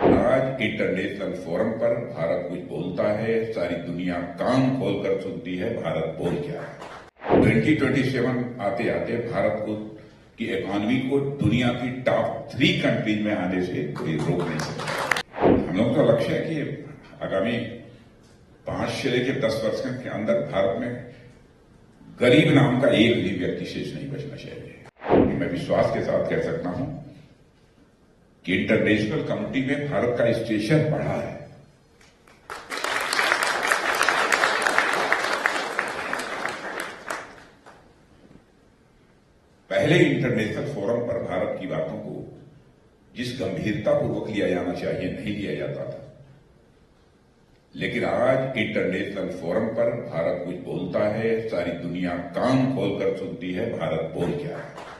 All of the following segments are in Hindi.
आज इंटरनेशनल फोरम पर भारत कुछ बोलता है, सारी दुनिया कान खोलकर सुनती है भारत बोल क्या है। 2027 आते आते भारत को की इकोनॉमी को दुनिया की टॉप 3 कंट्रीज में आने से कोई रोक नहीं सकता। हम लोग का लक्ष्य है कि आगामी 5 से लेकर 10 वर्ष के अंदर भारत में गरीब नाम का एक भी व्यक्ति शेष नहीं बचना चाहिए। मैं विश्वास के साथ कह सकता हूं कि इंटरनेशनल कम्युनिटी में भारत का स्टेशन बढ़ा है। पहले इंटरनेशनल फोरम पर भारत की बातों को जिस गंभीरतापूर्वक लिया जाना चाहिए नहीं लिया जाता था, लेकिन आज इंटरनेशनल फोरम पर भारत कुछ बोलता है, सारी दुनिया कान खोलकर सुनती है भारत बोल क्या है।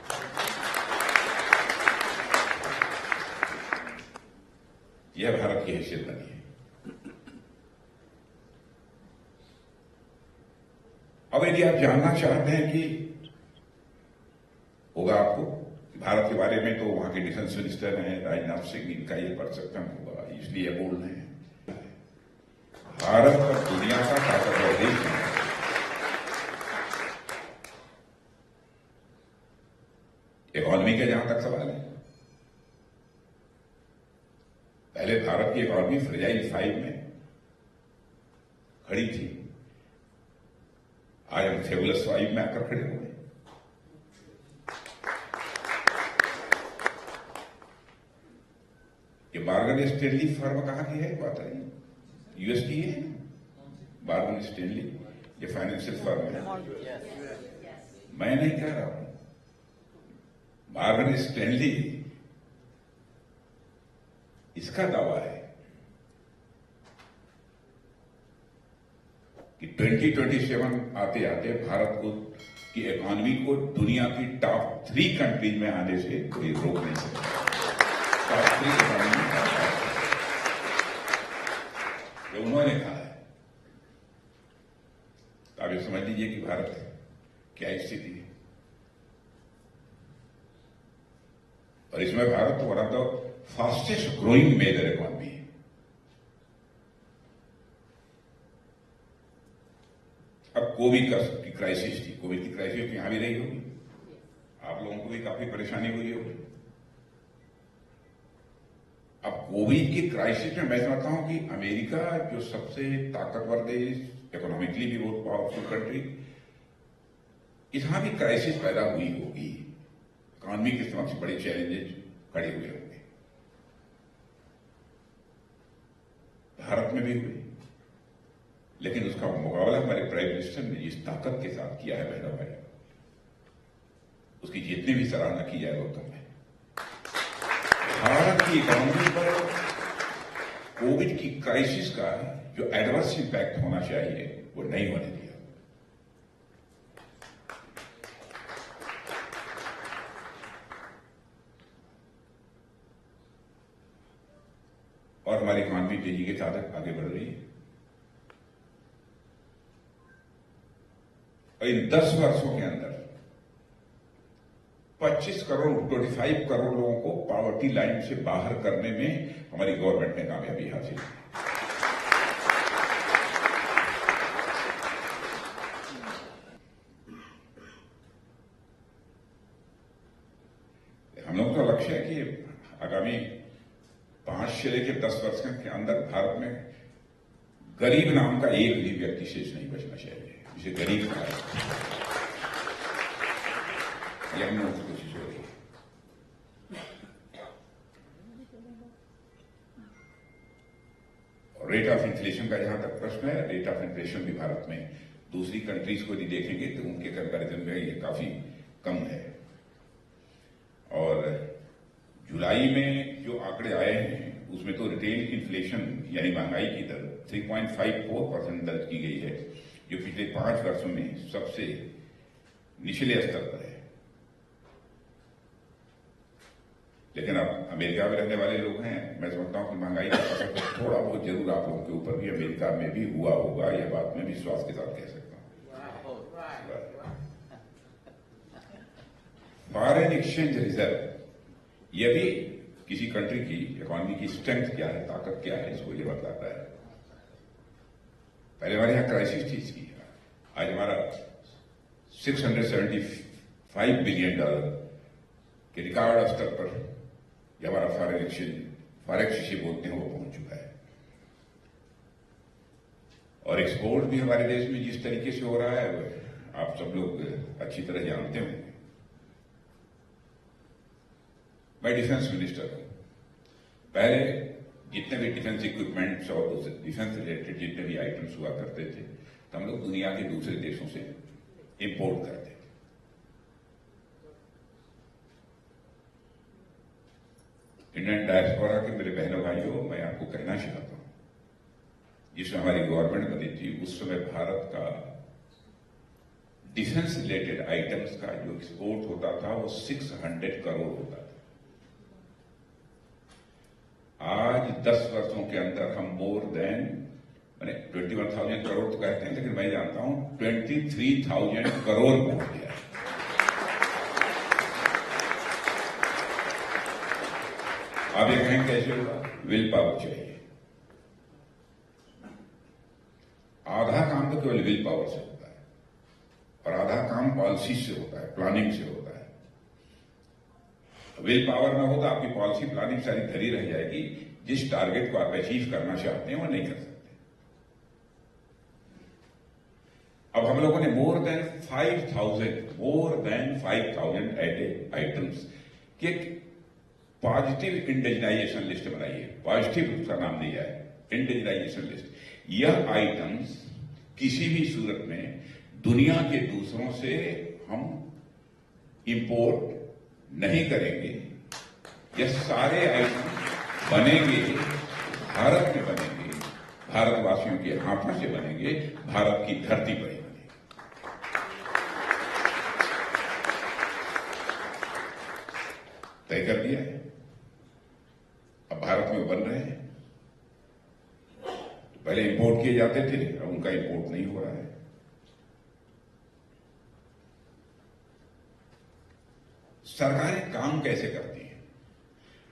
यह भारत की हैसियत बनी है। अब यदि आप जानना चाहते हैं कि होगा आपको भारत के बारे में, तो वहां के डिफेंस मिनिस्टर हैं राजनाथ सिंह, इनका ये परसेप्शन होगा, इसलिए बोल रहे हैं। भारत और दुनिया का ताकतवर देश है। इकोनॉमी का जहां तक सवाल है, पहले भारत की इकोनॉमी फ्रेजाइल 5 में खड़ी थी, आज हम फेबुलस 5 में आकर खड़े हुए। ये बार्गन स्टैनली फर्म कहां की है, बात है यूएस की है। बार्गन स्टैनली ये फाइनेंशियल फर्म है, मैं नहीं कह रहा हूं। बार्गन स्टैनली इसका दावा है कि 2027 आते आते भारत को की इकोनॉमी को दुनिया की टॉप 3 कंट्रीज में आने से कोई रोक नहीं सकता। टॉप 3 इकोनॉमी ये उन्होंने कहा है। तो आप ये समझ लीजिए कि भारत क्या स्थिति है। और इसमें Bharat one of the fastest growing major economy है। अब कोविड की क्राइसिस थी, कोविड की क्राइसिस यहां भी रही होगी, आप लोगों को भी काफी परेशानी हुई होगी। अब कोविड की क्राइसिस में मैं समझता हूं कि अमेरिका जो सबसे ताकतवर देश, इकोनॉमिकली भी बहुत पावरफुल कंट्री, यहां भी क्राइसिस पैदा हुई होगी। इकोनॉमी के समक्ष बड़े चैलेंजेस खड़े हुए होंगे, भारत में भी हुए, लेकिन उसका मुकाबला हमारे प्राइम मिनिस्टर ने जिस ताकत के साथ किया है बहना भाई, उसकी जितनी भी सराहना की जाए वो कम है। भारत की इकोनॉमी पर कोविड की क्राइसिस का जो एडवर्स इंपैक्ट होना चाहिए वो नहीं होने दिया। और हमारी इकोनॉमी तेजी के साथ आगे बढ़ रही है। और इन 10 वर्षों के अंदर 25 करोड़ लोगों को पॉवर्टी लाइन से बाहर करने में हमारी गवर्नमेंट ने कामयाबी हासिल की। हम लोग का लक्ष्य है कि आगामी 5 से लेकर 10 वर्ष के अंदर भारत में गरीब नाम का एक भी व्यक्ति शेष नहीं बचना चाहिए, जिसे गरीब कहा जाए। यह हम लोगों की कोशिश हो रही है। और रेट ऑफ इन्फ्लेशन का जहां तक प्रश्न है, रेट ऑफ इन्फ्लेशन भी भारत में दूसरी कंट्रीज को यदि देखेंगे तो उनके कंपैरिजन में ये काफी कम है। और जुलाई में जो आंकड़े आए हैं उसमें तो रिटेल इन्फ्लेशन यानी महंगाई की दर 3.54% दर्ज की गई है, जो पिछले 5 वर्षों में सबसे निचले स्तर पर है। लेकिन अब अमेरिका में रहने वाले लोग हैं, मैं समझता हूं कि महंगाई का असर थोड़ा बहुत जरूर आप लोगों के ऊपर भी अमेरिका में भी हुआ होगा, यह बात मैं विश्वास के साथ कह सकता हूं। फॉरेन एक्सचेंज रिजर्व यह भी किसी कंट्री की इकोनॉमी की स्ट्रेंथ क्या है, ताकत क्या है, इसको ये बताता है। पहले हमारे यहाँ क्राइसिस थी इसकी। आज हमारा $675 बिलियन के रिकॉर्ड स्तर पर यह हमारा फॉरेक्स जिसे बोलते हैं वो पहुंच चुका है। और एक्सपोर्ट भी हमारे देश में जिस तरीके से हो रहा है आप सब लोग अच्छी तरह जानते होंगे। मैं डिफेंस मिनिस्टर हूं। पहले जितने भी डिफेंस इक्विपमेंट्स और डिफेंस रिलेटेड जितने भी आइटम्स हुआ करते थे तो हम लोग दुनिया के दूसरे देशों से इंपोर्ट करते थे। इंडियन डायस्पोरा के मेरे बहनों भाइयों, मैं आपको कहना चाहता हूं, जिसमें हमारी गवर्नमेंट बनी थी उस समय भारत का डिफेंस रिलेटेड आइटम्स का जो एक्सपोर्ट होता था वो 600 करोड़ होता था। आज 10 वर्षों के अंदर हम मोर देन 21,000 करोड़ तो कहते हैं, लेकिन मैं जानता हूं 23,000 करोड़ पहुंच गया है। आप ये कहें कैसे होगा? विल पावर चाहिए। आधा काम तो केवल विल पावर से होता है और आधा काम पॉलिसी से होता है, प्लानिंग से होता है। विल पावर ना हो तो आपकी पॉलिसी प्लानिंग सारी धरी रह जाएगी। जिस टारगेट को आप अचीव करना चाहते हैं वो नहीं कर सकते। अब हम लोगों ने मोर देन 5,000 आइटम्स के पॉजिटिव इंडिजिनाइजेशन लिस्ट बनाई है। पॉजिटिव उसका नाम दिया है, इंडिजिनाइजेशन लिस्ट। यह आइटम्स किसी भी सूरत में दुनिया के दूसरों से हम इंपोर्ट नहीं करेंगे। यह सारे आइटम बनेंगे, भारत में बनेंगे, भारतवासियों के हाथों से बनेंगे, भारत की धरती पर ही बनेंगे। तय कर दिया है, अब भारत में बन रहे हैं। तो पहले इंपोर्ट किए जाते थे, अब उनका इंपोर्ट नहीं हो रहा है। सरकारें काम कैसे करती हैं?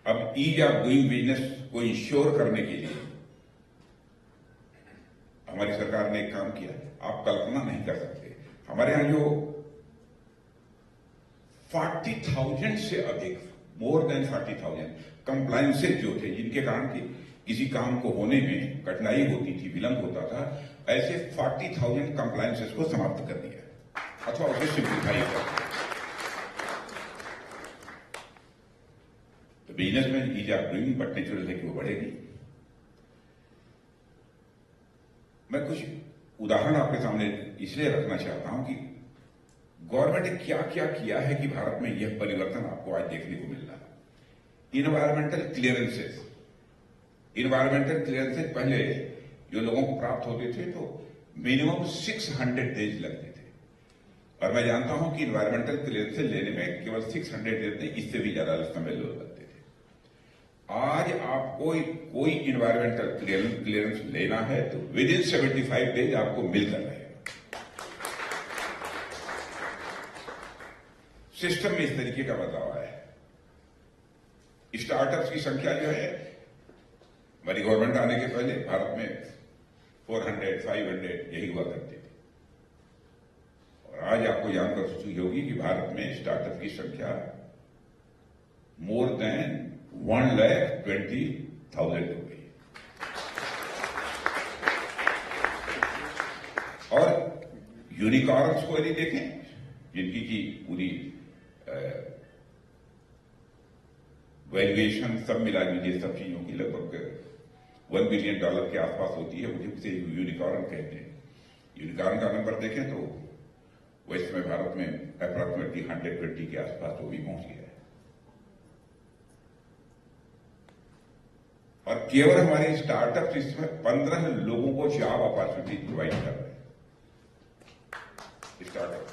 अब ईज ऑफ डूइंग बिजनेस को इंश्योर करने के लिए हमारी सरकार ने एक काम किया, आप कल्पना नहीं कर सकते। हमारे यहां जो 40,000 से अधिक, मोर देन 40,000 कंप्लायंसेज जो थे, जिनके कारण कि किसी काम को होने में कठिनाई होती थी, विलंब होता था, ऐसे 40,000 कंप्लायंसेज को समाप्त कर दिया अथवा उसे सिंप्लीफाई कर दिया। तो बिजनेस में ease of doing but natural है कि वो बढ़ेगी। मैं कुछ उदाहरण आपके सामने इसलिए रखना चाहता हूं कि गवर्नमेंट ने क्या क्या किया है कि भारत में यह परिवर्तन आपको आज देखने को मिल रहा है। इन्वायरमेंटल क्लियरेंसेस पहले जो लोगों को प्राप्त होते थे तो मिनिमम 600 डेज लगते थे, और मैं जानता हूं कि इन्वायरमेंटल क्लियरेंसेस लेने में केवल 600 डेज नहीं, इससे भी ज्यादा समय लगते थे। आज आपको कोई इन्वायरमेंटल क्लियरेंस लेना है तो विद इन 75 डेज आपको मिलता रहेगा। सिस्टम में इस तरीके का बदलाव आया है। स्टार्टअप्स की संख्या जो है, हमारी गवर्नमेंट आने के पहले भारत में 400, 500 यही हुआ करती थी, और आज आपको जानकर खुशी होगी कि भारत में स्टार्टअप की संख्या मोर देन 1,20,000 हो गई। और यूनिकॉर्न्स को यदि देखें, जिनकी की पूरी वैल्यूएशन सब मिला लीजिए सब चीजों की लगभग $1 बिलियन के आसपास होती है, मुझे उसे यूनिकॉर्न कहते हैं। यूनिकॉर्न का नंबर देखें तो वो इस समय भारत में अप्रॉक्सिमेटली 120 के आसपास वो भी पहुंच गया है। और केवल हमारे स्टार्टअप इसमें 15 लोगों को जॉब अपॉर्चुनिटी प्रोवाइड कर रहे हैं। स्टार्टअप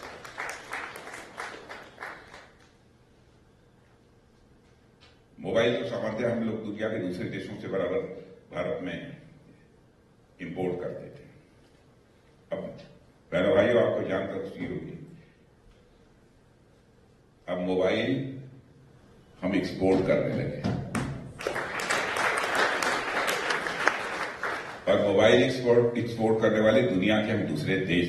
मोबाइल का सामर्थ्य हम लोग दुनिया के दूसरे देशों से बराबर भारत में इंपोर्ट करते थे। अब बहनों भाइयों, आपको जानकर खुशी होगी, अब मोबाइल हम एक्सपोर्ट करने लगे। और मोबाइल एक्सपोर्ट करने वाले दुनिया के हम दूसरे देश